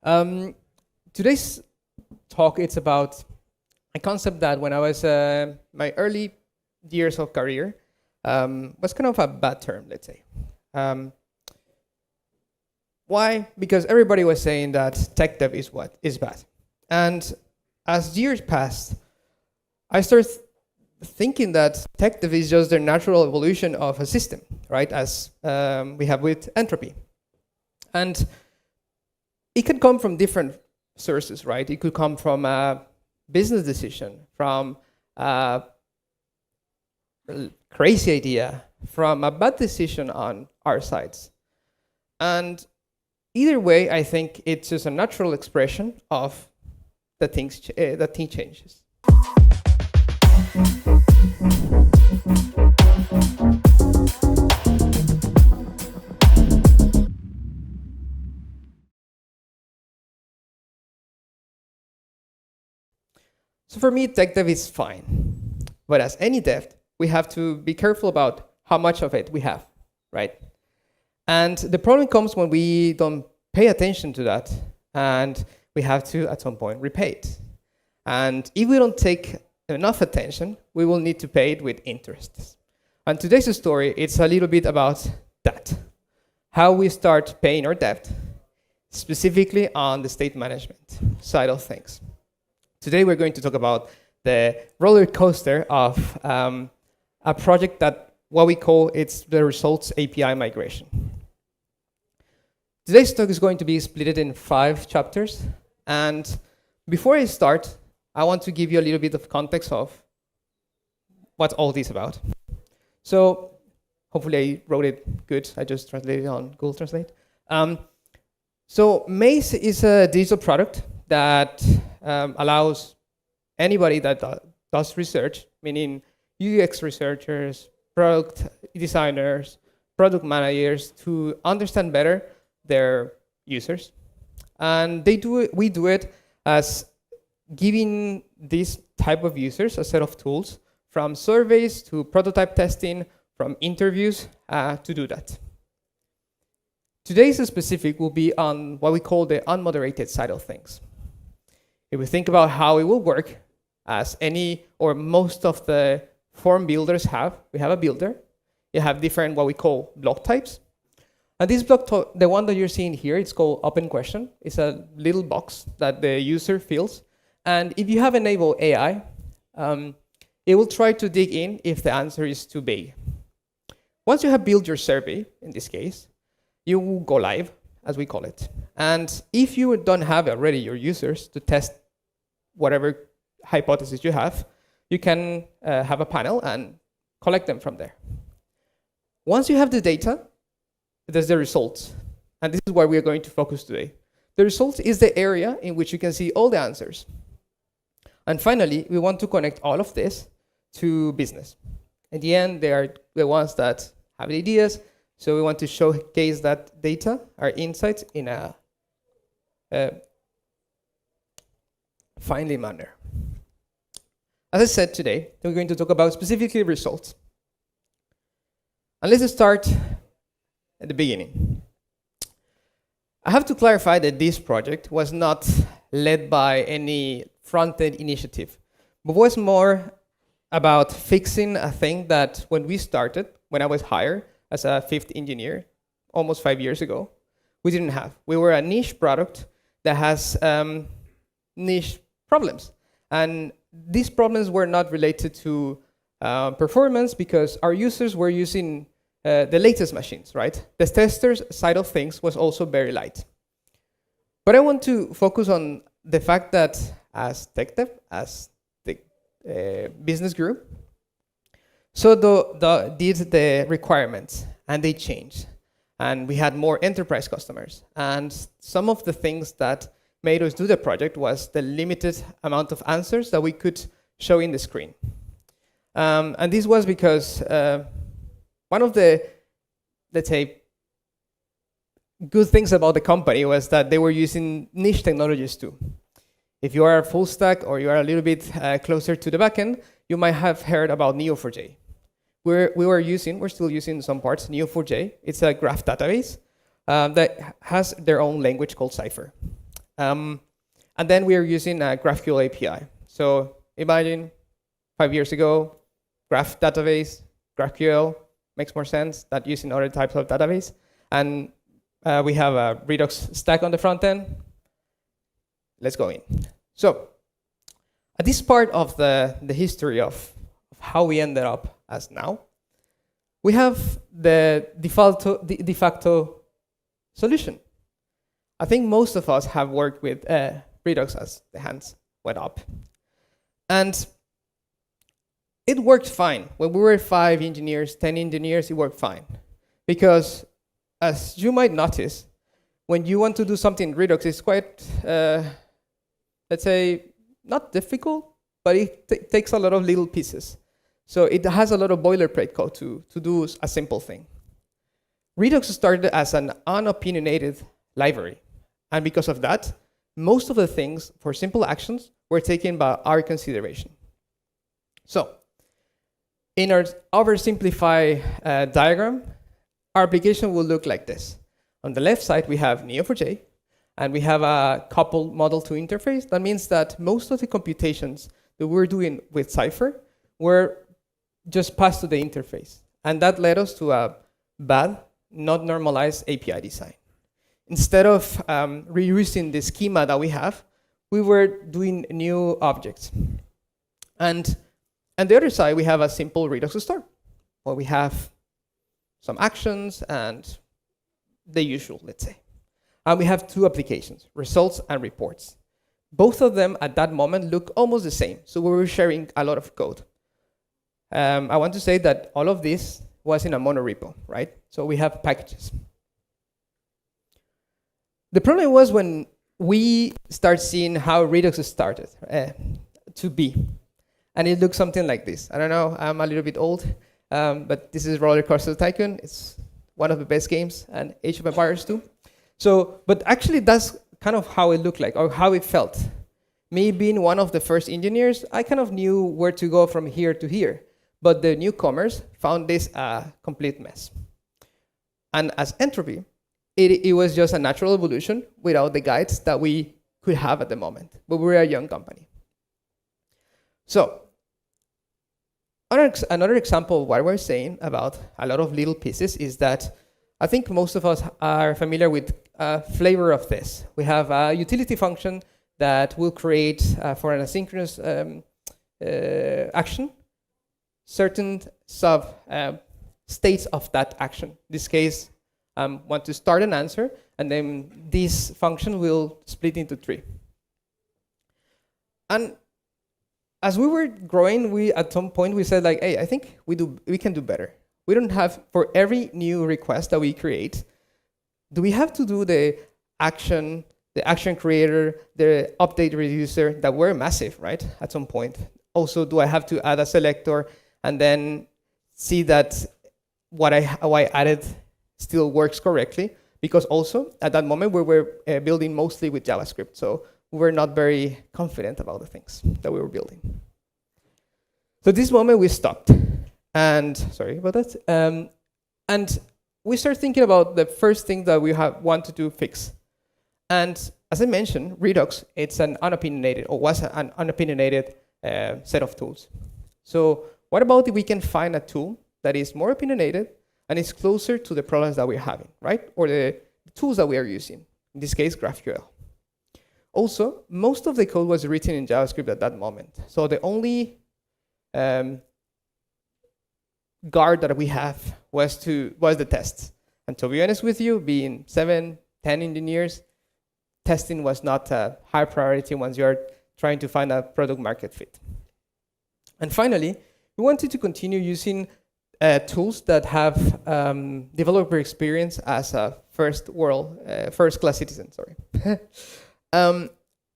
Um, Today's talk it's about a concept that when I was my early years of career was kind of a bad term, let's say. Um, why? Because everybody was saying that tech dev is what is bad, and as years passed, I started thinking that tech dev is just the natural evolution of a system, right? As we have with entropy, and it can come from different sources, right? It could come from a business decision, from a crazy idea, from a bad decision on our sides. And either way, I think it's just a natural expression of the that thing changes. So for me, tech dev is fine. But as any dev, we have to be careful about how much of it we have, right? And the problem comes when we don't pay attention to that, and we have to, at some point, repay it. And if we don't take enough attention, we will need to pay it with interest. And today's story, it's a little bit about that. How we start paying our debt, specifically on the state management side of things. Today we're going to talk about the roller coaster of a project that what we call it's the results API migration. Today's talk is going to be split in 5 chapters. And before I start, I want to give you a little bit of context of what all this is about. So hopefully I wrote it good. I just translated it on Google Translate. So Maze is a digital product that allows anybody that does research, meaning UX researchers, product designers, product managers, to understand better their users. And we do it as giving these type of users a set of tools, from surveys to prototype testing, from interviews to do that. Today's specific will be on what we call the unmoderated side of things. If we think about how it will work, as any or most of the form builders have, we have a builder. You have different what we call block types. And this block, the one that you're seeing here, it's called open question. It's a little box that the user fills. And if you have enabled AI, it will try to dig in if the answer is too vague. Once you have built your survey, in this case, you will go live, as we call it. And if you don't have already your users to test whatever hypothesis you have, you can have a panel and collect them from there. Once you have the data, there's the results. And this is where we are going to focus today. The results is the area in which you can see all the answers. And finally, we want to connect all of this to business. In the end, they are the ones that have the ideas. So we want to showcase that data, our insights, in a finely manner. As I said today, we're going to talk about specifically results. And let's start at the beginning. I have to clarify that this project was not led by any front-end initiative, but was more about fixing a thing that when we started, when I was hired as a 5th engineer, almost 5 years ago, we didn't have. We were a niche product that has niche problems. And these problems were not related to performance because our users were using the latest machines, right? The testers side of things was also very light. But I want to focus on the fact that as tech dev, as the business grew, so did the requirements, and they changed. And we had more enterprise customers. And some of the things that made us do the project was the limited amount of answers that we could show in the screen. And this was because one of the, let's say, good things about the company was that they were using niche technologies too. If you are a full stack or you are a little bit closer to the backend, you might have heard about Neo4j. We're still using some parts, Neo4j. It's a graph database that has their own language called Cypher. And then we are using a GraphQL API. So imagine 5 years ago, graph database, GraphQL makes more sense than using other types of database. And we have a Redux stack on the front end. Let's go in. So at this part of the history of how we ended up as now, we have the de facto solution. I think most of us have worked with Redux as the hands went up. And it worked fine. When we were 5 engineers, 10 engineers, it worked fine. Because as you might notice, when you want to do something in Redux, it's quite, let's say, not difficult, but it takes a lot of little pieces. So it has a lot of boilerplate code to do a simple thing. Redux started as an unopinionated library. And because of that, most of the things for simple actions were taken by our consideration. So in our oversimplified diagram, our application will look like this. On the left side, we have Neo4j, and we have a coupled model to interface. That means that most of the computations that we're doing with Cypher were just passed to the interface. And that led us to a bad, not normalized API design. Instead of reusing the schema that we have, we were doing new objects. And on the other side, we have a simple Redux store, where we have some actions and the usual, let's say. And we have 2 applications, results and reports. Both of them at that moment look almost the same, so we were sharing a lot of code. I want to say that all of this was in a monorepo, right? So we have packages. The problem was when we start seeing how Redux started to be. And it looks something like this. I don't know, I'm a little bit old, but this is Rollercoaster Tycoon. It's one of the best games, and Age of Empires too. So, but actually that's kind of how it looked like, or how it felt. Me being one of the first engineers, I kind of knew where to go from here to here. But the newcomers found this a complete mess. And as entropy, it was just a natural evolution without the guides that we could have at the moment. But we're a young company. So another example of what we're saying about a lot of little pieces is that I think most of us are familiar with a flavor of this. We have a utility function that will create, for an asynchronous action, certain sub states of that action. In this case, want to start an answer, and then this function will split into 3. And as we were growing, we at some point we said like, hey, I think we can do better. We don't have, for every new request that we create, do we have to do the action creator, the update reducer that were massive, right? At some point. Also, do I have to add a selector and then see that what I added still works correctly? Because also, at that moment, we were building mostly with JavaScript. So we were not very confident about the things that we were building. So this moment, we stopped. And sorry about that. And we started thinking about the first thing that we wanted to fix. And as I mentioned, Redux, it's an unopinionated, or was an unopinionated set of tools. So what about if we can find a tool that is more opinionated and is closer to the problems that we're having, right? Or the tools that we are using, in this case, GraphQL. Also, most of the code was written in JavaScript at that moment. So the only guard that we have was the tests. And to be honest with you, being 7, 10 engineers, testing was not a high priority once you're trying to find a product market fit. And finally, we wanted to continue using tools that have developer experience as a first-class citizen. Sorry.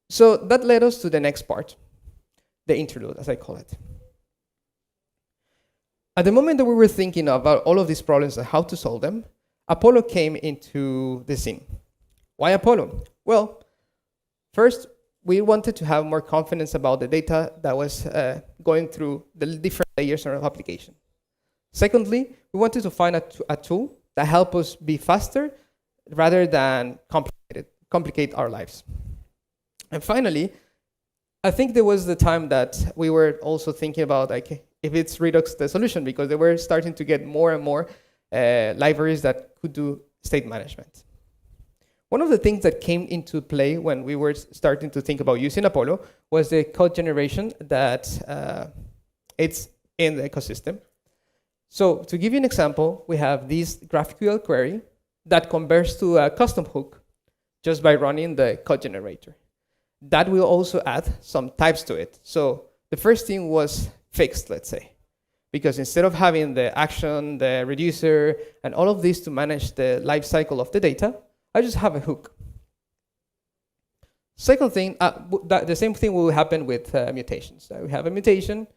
So that led us to the next part, the interlude, as I call it. At the moment that we were thinking about all of these problems and how to solve them, Apollo came into the scene. Why Apollo? Well, first, we wanted to have more confidence about the data that was going through the different layers of our application. Secondly, we wanted to find a tool that helped us be faster rather than complicate our lives. And finally, I think there was the time that we were also thinking about like if it's Redux the solution, because they were starting to get more and more libraries that could do state management. One of the things that came into play when we were starting to think about using Apollo was the code generation that it's in the ecosystem. So to give you an example, we have this GraphQL query that converts to a custom hook just by running the code generator. That will also add some types to it. So the first thing was fixed, let's say, because instead of having the action, the reducer, and all of this to manage the life cycle of the data, I just have a hook. Second thing, the same thing will happen with mutations. We have a mutation,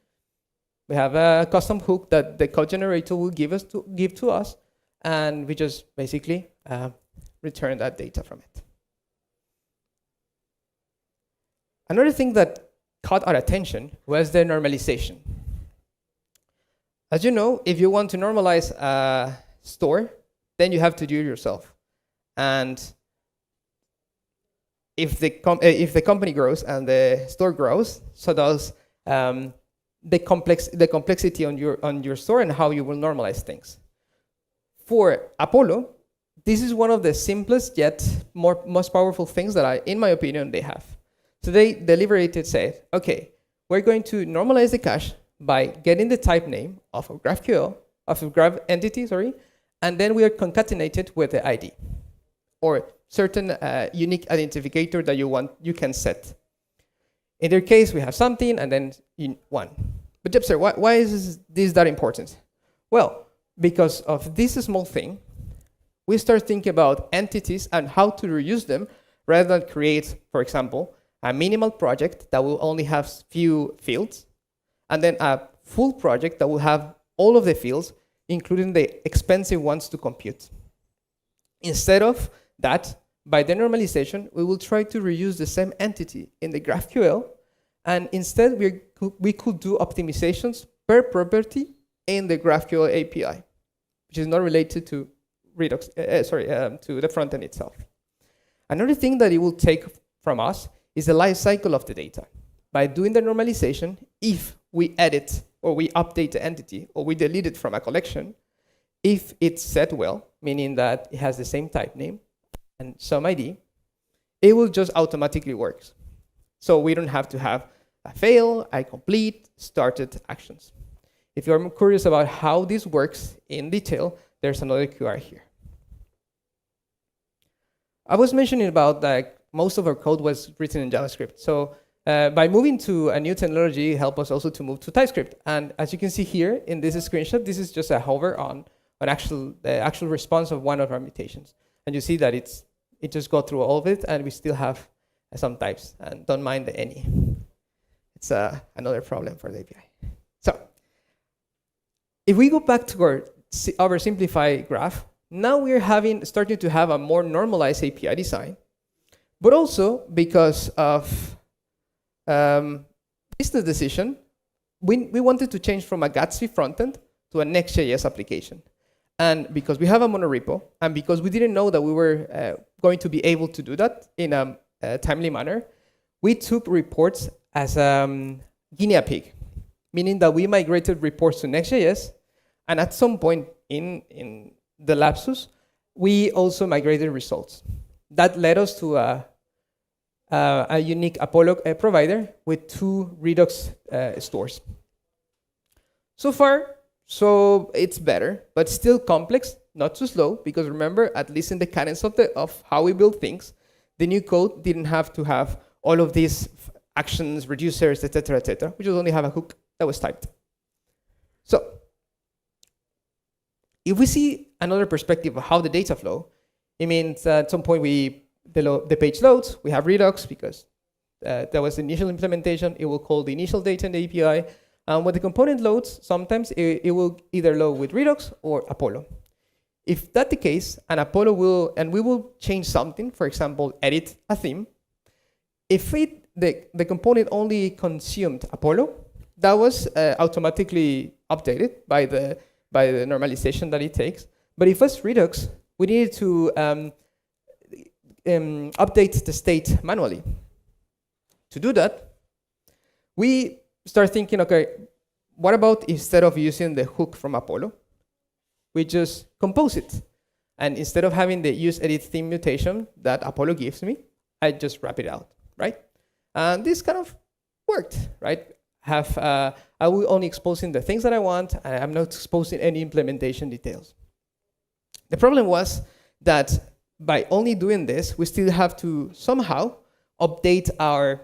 we have a custom hook that the code generator will give to us, and we just basically return that data from it. Another thing that caught our attention was the normalization. As you know, if you want to normalize a store, then you have to do it yourself. And if the company grows and the store grows, so does the complexity on your store and how you will normalize things. For Apollo, this is one of the simplest yet most powerful things that in my opinion, they have. So they deliberated said, okay, we're going to normalize the cache by getting the type name of a GraphQL, of a Graph entity, and then we are concatenated with the ID or certain unique identificator that you can set. In their case, we have something and then one. But Jepser, why is this that important? Well, because of this small thing, we start thinking about entities and how to reuse them rather than create, for example, a minimal project that will only have few fields, and then a full project that will have all of the fields, including the expensive ones to compute. Instead of that, by the normalization, we will try to reuse the same entity in the GraphQL, and instead we could do optimizations per property in the GraphQL API, which is not related to Redux, to the front end itself. Another thing that it will take from us is the life cycle of the data. By doing the normalization, if we edit or we update the entity or we delete it from a collection, if it's set well, meaning that it has the same type name and some ID, it will just automatically work. So we don't have to have a fail, a complete, started actions. If you're curious about how this works in detail, there's another QR here. I was mentioning about that most of our code was written in JavaScript. So by moving to a new technology, it helped us also to move to TypeScript. And as you can see here in this screenshot, this is just a hover on the actual response of one of our mutations. And you see that it just got through all of it, and we still have some types, and don't mind the any. It's another problem for the API. So if we go back to our simplified graph, now we're starting to have a more normalized API design, but also because of business decision, we wanted to change from a GrUSP frontend to a Next.js application. And because we have a monorepo, and because we didn't know that we were going to be able to do that in a timely manner, we took reports as guinea pig, meaning that we migrated reports to Next.js, and at some point in the lapsus, we also migrated results. That led us to a unique Apollo provider with 2 Redux stores. So far, so it's better, but still complex, not too slow, because remember, at least in the cadence of how we build things, the new code didn't have to have all of these actions, reducers, etc., We just only have a hook that was typed. So if we see another perspective of how the data flow, it means at some point the page loads, we have Redux because that was the initial implementation. It will call the initial data in the API. When the component loads, sometimes it will either load with Redux or Apollo. If that's the case, we will change something, for example, edit a theme. If the component only consumed Apollo, that was automatically updated by the normalization that it takes. But if it's Redux, we needed to update the state manually. to do that, we start thinking, okay, what about instead of using the hook from Apollo, we just compose it. And instead of having the use edit theme mutation that Apollo gives me, I just wrap it out, right? And this kind of worked, right? I will only exposing the things that I want, and I'm not exposing any implementation details. The problem was that by only doing this, we still have to somehow update our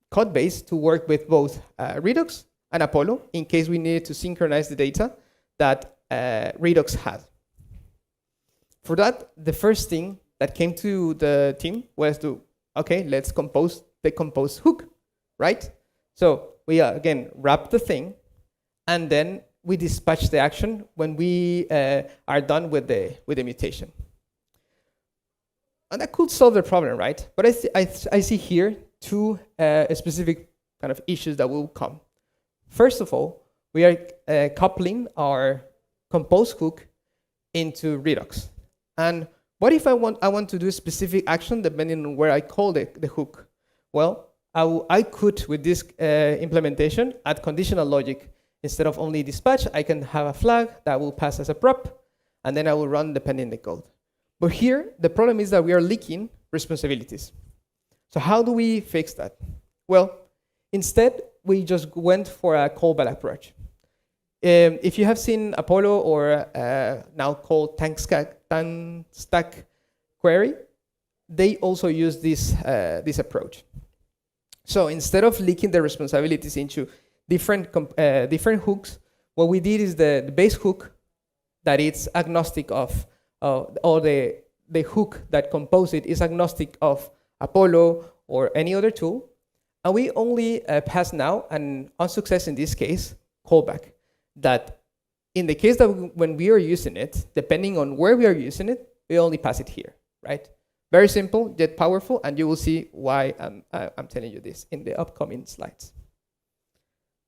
code base to work with both Redux and Apollo in case we needed to synchronize the data that Redux had. For that, the first thing that came to the team was to, okay, let's compose the compose hook, right? So we again wrap the thing, and then we dispatch the action when we are done with the mutation. And that could solve the problem, right? But I see here two specific kind of issues that will come. First of all, we are coupling our compose hook into Redux. And what if I want to do a specific action depending on where I call the hook? Well, I could, with this implementation, add conditional logic. Instead of only dispatch, I can have a flag that will pass as a prop, and then I will run depending the code. But here, the problem is that we are leaking responsibilities. So how do we fix that? Well, instead, we just went for a callback approach. If you have seen Apollo or now called tank stack query, they also use this approach. So instead of leaking the responsibilities into different hooks, what we did is the base hook that it's agnostic of, or the hook that composes it is agnostic of Apollo or any other tool. And we only pass now, and on success in this case, callback. That in the case that when we are using it, depending on where we are using it, we only pass it here, right? Very simple, yet powerful, and you will see why I'm telling you this in the upcoming slides.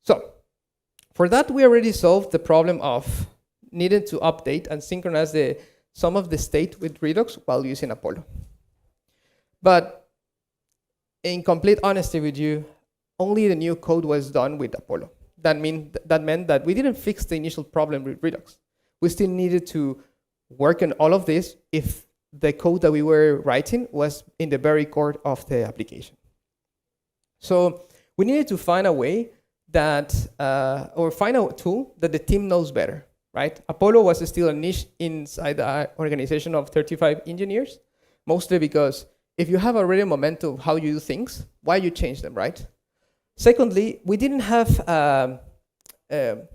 So for that, we already solved the problem of needing to update and synchronize some of the state with Redux while using Apollo. But in complete honesty with you, only the new code was done with Apollo. That meant that we didn't fix the initial problem with Redux. We still needed to work on all of this if the code that we were writing was in the very core of the application. So we needed to find a way that, or find a tool that the team knows better, right? Apollo was still a niche inside the organization of 35 engineers, mostly because if you have already a momentum of how you do things, why you change them, right? Secondly, we didn't have the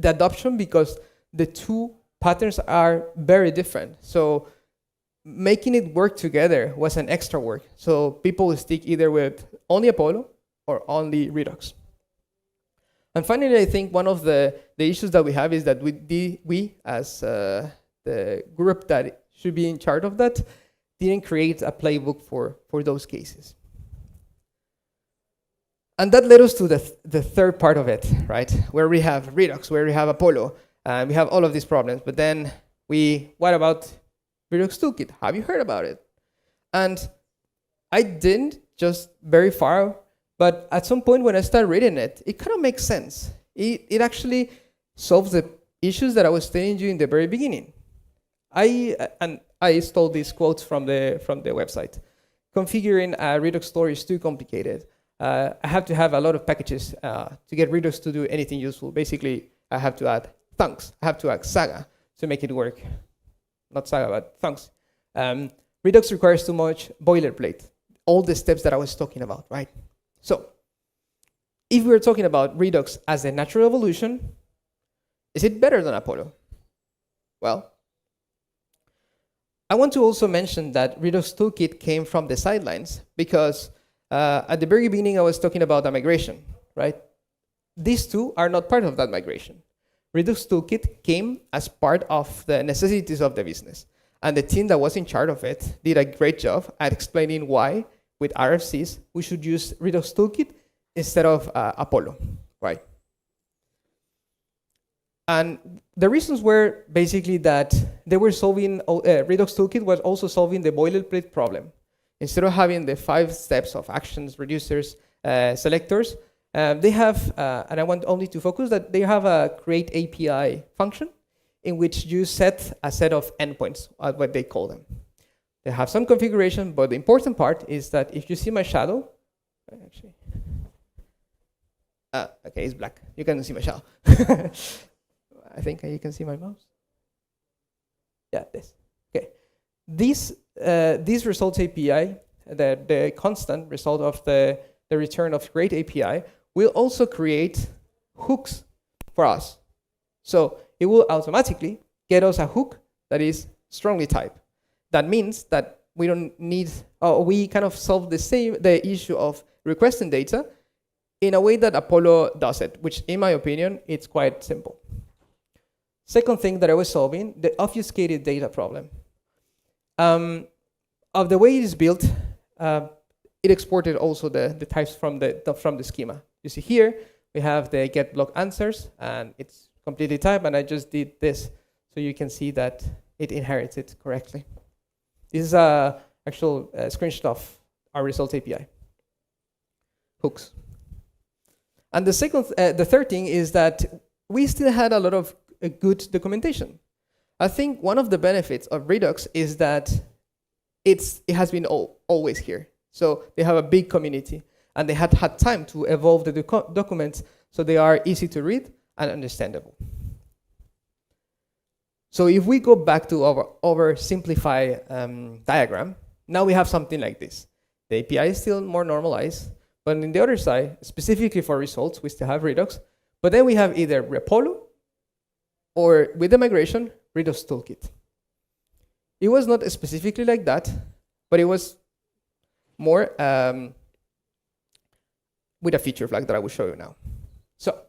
adoption because the two patterns are very different. So making it work together was an extra work. So people stick either with only Apollo or only Redux. And finally, I think one of the issues that we have is that we as the group that should be in charge of that, didn't create a playbook for those cases. And that led us to the third part of it, right? Where we have Redux, where we have Apollo, and we have all of these problems. But then what about Redux Toolkit? Have you heard about it? And I didn't just very far, but at some point when I started reading it, it kind of makes sense. It actually solves the issues that I was telling you in the very beginning. I stole these quotes from the website. Configuring a Redux store is too complicated. I have to have a lot of packages to get Redux to do anything useful. Basically, I have to add thunks. I have to add Saga to make it work. Not Saga, but thunks. Redux requires too much boilerplate. All the steps that I was talking about, right? So, if we're talking about Redux as a natural evolution, is it better than Apollo? Well, I want to also mention that Redux Toolkit came from the sidelines because at the very beginning I was talking about the migration, right? These two are not part of that migration. Redux Toolkit came as part of the necessities of the business. And the team that was in charge of it did a great job at explaining why, with RFCs, we should use Redux Toolkit instead of Apollo, right? And the reasons were basically that they were solving, Redux Toolkit was also solving the boilerplate problem. Instead of having the 5 steps of actions, reducers, selectors, they have, and I want only to focus that they have a create API function in which you set a set of endpoints, what they call them. They have some configuration, but the important part is that if you see my shadow, actually, okay, it's black. You can see my shadow. I think you can see my mouse. Yeah, this. Okay, this results API, the constant result of the return of create API, will also create hooks for us. So it will automatically get us a hook that is strongly typed. That means that we don't need, we kind of solve the issue of requesting data in a way that Apollo does it, which in my opinion, it's quite simple. Second thing that I was solving, the obfuscated data problem. Of the way it is built, it exported also the types from the schema. You see here, we have the get block answers, and it's completely typed, and I just did this, so you can see that it inherits it correctly. This is an actual screenshot of our results API. Hooks. And the third thing is that we still had a lot of good documentation. I think one of the benefits of Redux is that it has been always here. So they have a big community, and they had time to evolve the documents so they are easy to read and understandable. So if we go back to our oversimplified diagram, now we have something like this. The API is still more normalized, but on the other side, specifically for results, we still have Redux, but then we have either Apollo or with the migration, Redux Toolkit. It was not specifically like that, but it was more with a feature flag that I will show you now. So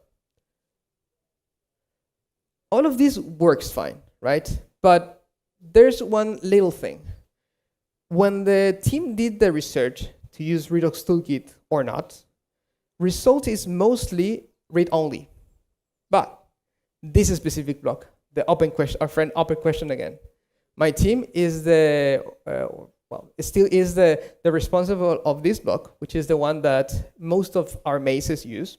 all of this works fine, right? But there's one little thing. When the team did the research to use Redux Toolkit or not, result is mostly read-only. But this specific block, the open question, our friend open question again. My team is the, it still is the responsible of this block, which is the one that most of our mazes use.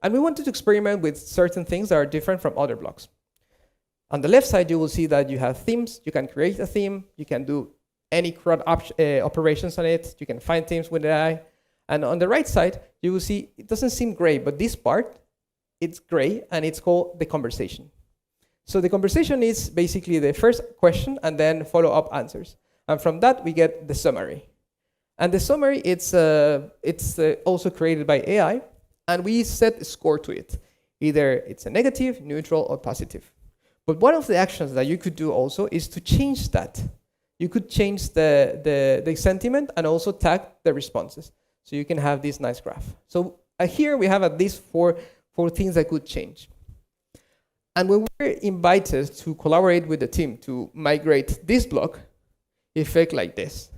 And we wanted to experiment with certain things that are different from other blocks. On the left side, you will see that you have themes. You can create a theme. You can do any CRUD operations on it. You can find themes with AI. And on the right side, you will see it doesn't seem gray, but this part, it's gray, and it's called the conversation. So the conversation is basically the first question and then follow-up answers. And from that, we get the summary. And the summary, it's also created by AI, and we set a score to it. Either it's a negative, neutral, or positive. But one of the actions that you could do also is to change that. You could change the sentiment and also tag the responses. So you can have this nice graph. So here we have at least four things that could change. And when we're invited to collaborate with the team to migrate this block, it felt like this.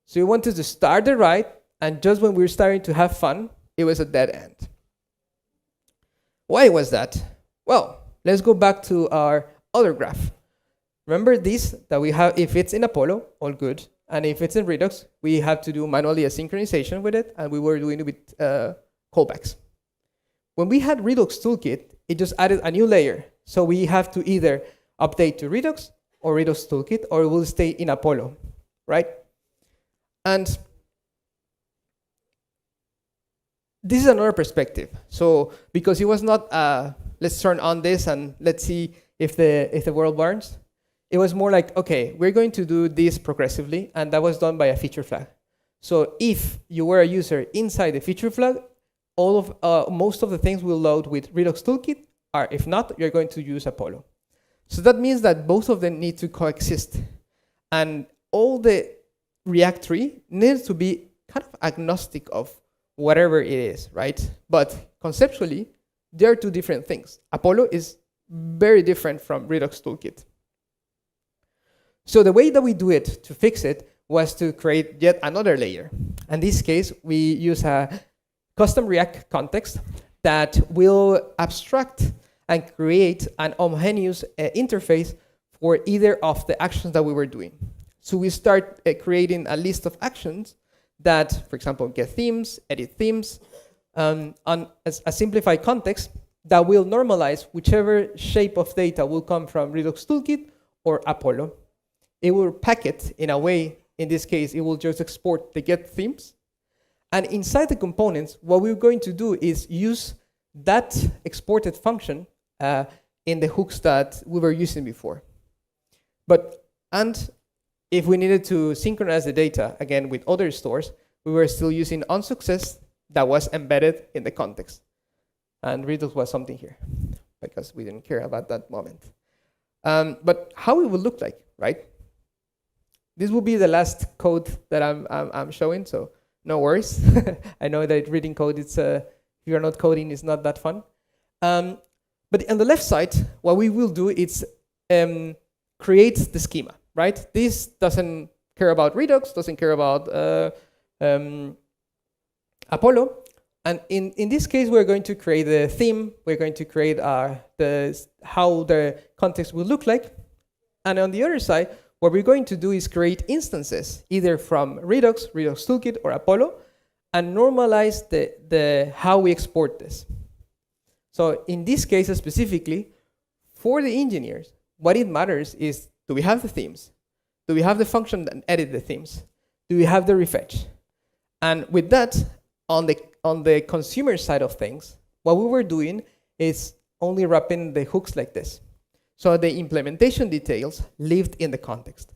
So we wanted to start the ride, and just when we were starting to have fun, it was a dead end. Why was that? Well, let's go back to our other graph. Remember this, that we have, if it's in Apollo, all good. And if it's in Redux, we have to do manually a synchronization with it, and we were doing it with callbacks. When we had Redux Toolkit, it just added a new layer. So we have to either update to Redux or Redux Toolkit, or it will stay in Apollo, right? And this is another perspective. So because it was not, let's turn on this and let's see if the world burns. It was more like, okay, we're going to do this progressively, and that was done by a feature flag. So if you were a user inside the feature flag, most of the things will load with Redux Toolkit, or if not, you're going to use Apollo. So that means that both of them need to coexist. And all the React tree needs to be kind of agnostic of whatever it is, right? But conceptually, they are two different things. Apollo is very different from Redux Toolkit. So the way that we do it to fix it was to create yet another layer. In this case, we use a custom React context that will abstract and create an homogeneous interface for either of the actions that we were doing. So we start creating a list of actions that, for example, get themes, edit themes, on a simplified context that will normalize whichever shape of data will come from Redux Toolkit or Apollo. It will pack it in a way, in this case, it will just export the get themes. And inside the components, what we're going to do is use that exported function in the hooks that we were using before. And if we needed to synchronize the data, again, with other stores, we were still using onSuccess that was embedded in the context. And Redux was something here, because we didn't care about that moment. But how it would look like, right? This will be the last code that I'm showing, so no worries. I know that reading code, if you're not coding, it's not that fun. But on the left side, what we will do is create the schema, right? This doesn't care about Redux, doesn't care about Apollo. And in this case, we're going to create the theme. We're going to create how the context will look like. And on the other side, what we're going to do is create instances, either from Redux Toolkit, or Apollo, and normalize how we export this. So in this case specifically, for the engineers, what it matters is, do we have the themes? Do we have the function that edit the themes? Do we have the refetch? And with that, on the consumer side of things, what we were doing is only wrapping the hooks like this. So the implementation details lived in the context.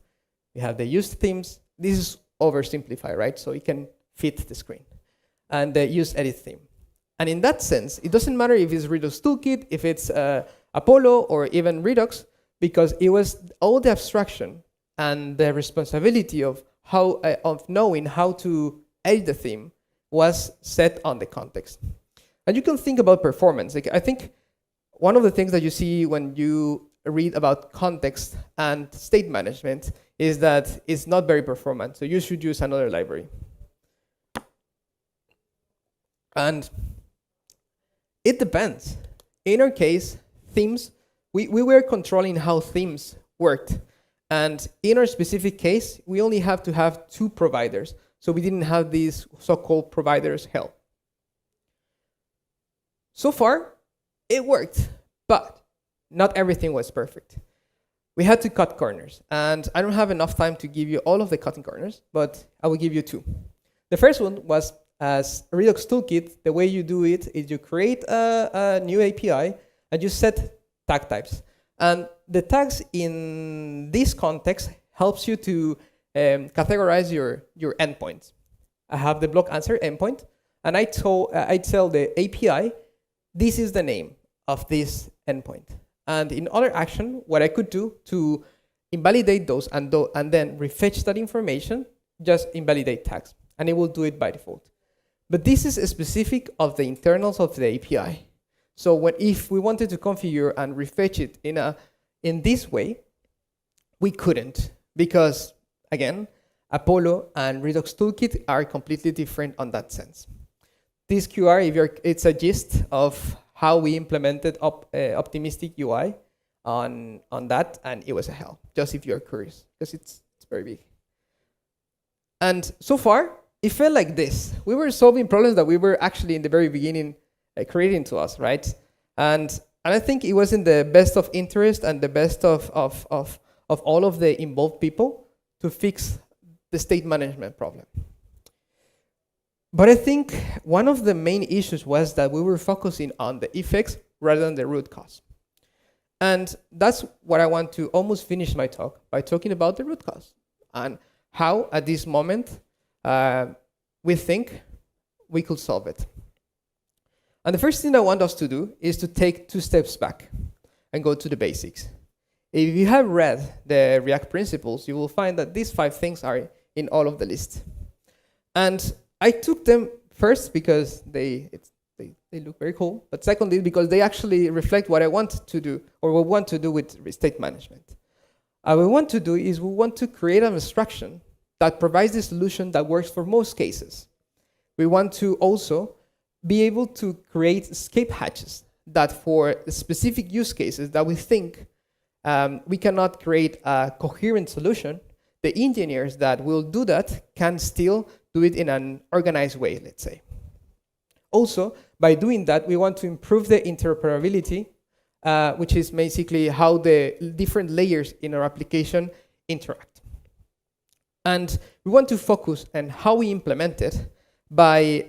We have the used themes. This is oversimplified, right? So it can fit the screen. And the use edit theme. And in that sense, it doesn't matter if it's Redux Toolkit, if it's Apollo, or even Redux, because it was all the abstraction and the responsibility of knowing how to edit the theme was set on the context. And you can think about performance. Like, I think one of the things that you see when you read about context and state management is that it's not very performant. So you should use another library. And it depends. In our case, themes, we were controlling how themes worked. And in our specific case, we only have to have 2 providers. So we didn't have these so-called providers hell. So far, it worked, but not everything was perfect. We had to cut corners. And I don't have enough time to give you all of the cutting corners, but I will give you 2. The first one was, as Redux Toolkit, the way you do it is you create a new API and you set tag types. And the tags in this context helps you to categorize your endpoints. I have the block answer endpoint, and I tell the API, this is the name of this endpoint. And in other action, what I could do to invalidate those and then refetch that information, just invalidate tags, and it will do it by default. But this is specific of the internals of the API. So if we wanted to configure and refetch it in this way, we couldn't, because again, Apollo and Redux Toolkit are completely different on that sense. This QR, it's a gist of how we implemented optimistic UI on that, and it was a hell, just if you're curious, because it's very big. And so far, it felt like this. We were solving problems that we were actually in the very beginning creating to us, right? And I think it was in the best of interest and the best of all of the involved people to fix the state management problem. But I think one of the main issues was that we were focusing on the effects rather than the root cause. And that's what I want to almost finish my talk by talking about the root cause and how at this moment we think we could solve it. And the first thing I want us to do is to take 2 steps back and go to the basics. If you have read the React principles, you will find that these 5 things are in all of the list. And I took them first because they look very cool, but secondly, because they actually reflect what I want to do, or what we want to do with state management. What we want to do is we want to create an abstraction that provides the solution that works for most cases. We want to also be able to create escape hatches that for specific use cases that we think we cannot create a coherent solution, the engineers that will do that can still do it in an organized way, let's say. Also, by doing that, we want to improve the interoperability, which is basically how the different layers in our application interact. And we want to focus on how we implement it by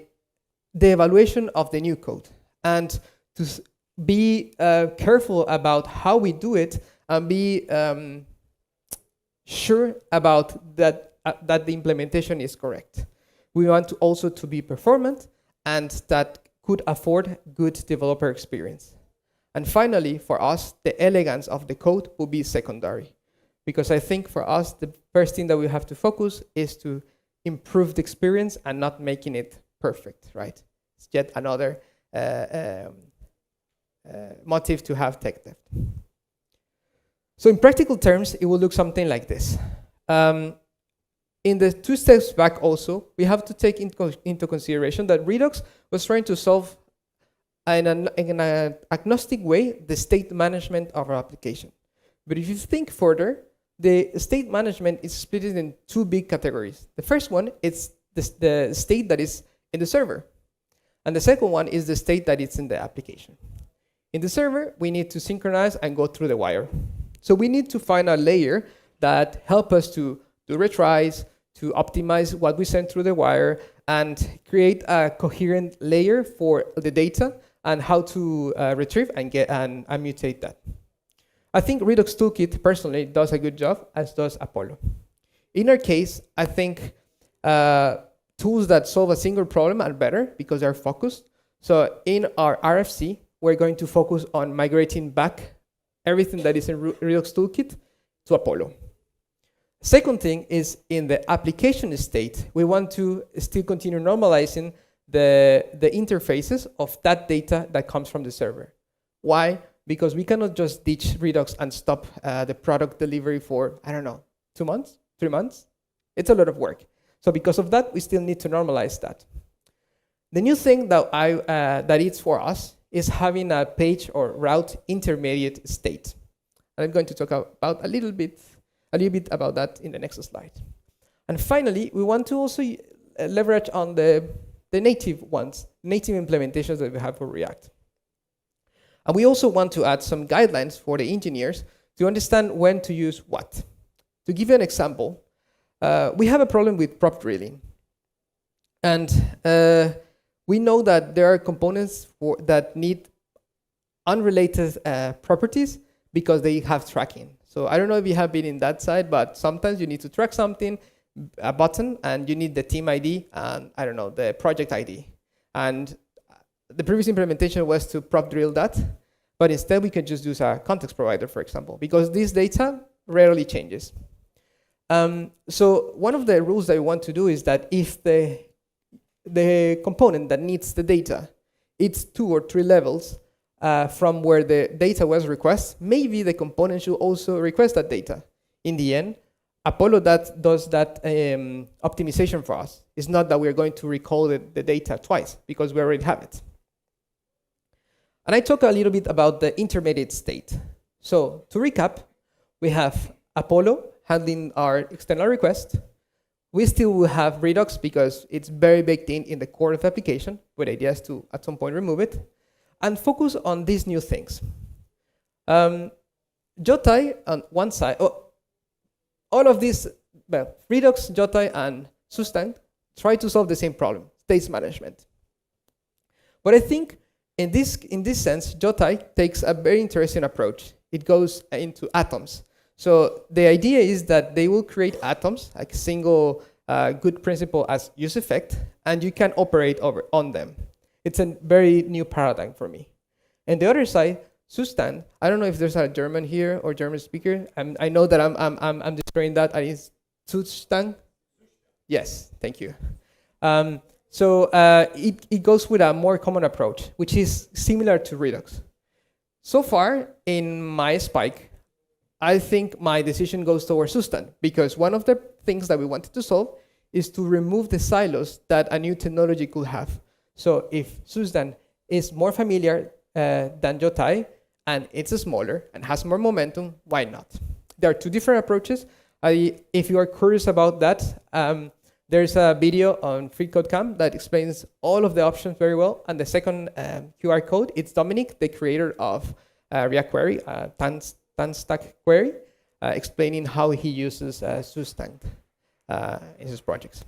the evaluation of the new code, and to be careful about how we do it, and be sure about that the implementation is correct. We want to also to be performant and that could afford good developer experience. And finally, for us, the elegance of the code will be secondary, because I think for us, the first thing that we have to focus is to improve the experience and not making it perfect, right? It's yet another motive to have tech debt. So in practical terms, it will look something like this. In the 2 steps back also, we have to take into consideration that Redux was trying to solve in an agnostic way the state management of our application. But if you think further, the state management is split in 2 big categories. The first one is the state that is in the server. And the second one is the state that is in the application. In the server, we need to synchronize and go through the wire. So we need to find a layer that helps us to do retries, to optimize what we send through the wire, and create a coherent layer for the data and how to retrieve and get and mutate that. I think Redux Toolkit personally does a good job, as does Apollo. In our case, I think tools that solve a single problem are better because they're focused. So in our RFC, we're going to focus on migrating back everything that is in Redux Toolkit to Apollo. Second thing is in the application state, we want to still continue normalizing the interfaces of that data that comes from the server. Why? Because we cannot just ditch Redux and stop the product delivery for, I don't know, 2 months, 3 months. It's a lot of work. So because of that, we still need to normalize that. The new thing that that is for us is having a page or route intermediate state. And I'm going to talk about a little bit about that in the next slide. And finally, we want to also leverage on the native ones, native implementations that we have for React. And we also want to add some guidelines for the engineers to understand when to use what. To give you an example, we have a problem with prop drilling. And we know that there are components that need unrelated properties because they have tracking. So I don't know if you have been in that side, but sometimes you need to track something, a button, and you need the team ID and, I don't know, the project ID. And the previous implementation was to prop drill that, but instead we can just use a context provider, for example, because this data rarely changes. So one of the rules that we want to do is that if the component that needs the data, it's 2 or 3 levels from where the data was requested, maybe the component should also request that data. In the end, Apollo does that optimization for us. It's not that we're going to recall the data twice, because we already have it. And I talk a little bit about the intermediate state. So to recap, we have Apollo handling our external request. We still will have Redux because it's very baked in the core of the application, with ideas to, at some point, remove it, and focus on these new things. Jotai on one side, all of these, well, Redux, Jotai, and Sustain try to solve the same problem, state management. But I think in this sense, Jotai takes a very interesting approach. It goes into atoms. So the idea is that they will create atoms, like a single good principle as use effect, and you can operate on them. It's a very new paradigm for me. And the other side, Zustand, I don't know if there's a German here or German speaker. I know that I'm destroying that. It's Zustand? Yes, thank you. So it goes with a more common approach, which is similar to Redux. So far, in my spike, I think my decision goes towards Zustand, because one of the things that we wanted to solve is to remove the silos that a new technology could have. So if Zustand is more familiar than Jotai, and it's smaller and has more momentum, why not? There are 2 different approaches. If you are curious about that, there's a video on FreeCodeCamp that explains all of the options very well. And the second QR code, it's Dominic, the creator of React Query, Tanstack Query, explaining how he uses Sustank in his projects.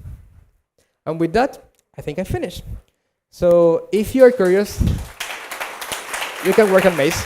And with that, I think I finished. So if you are curious, you can work on Maze.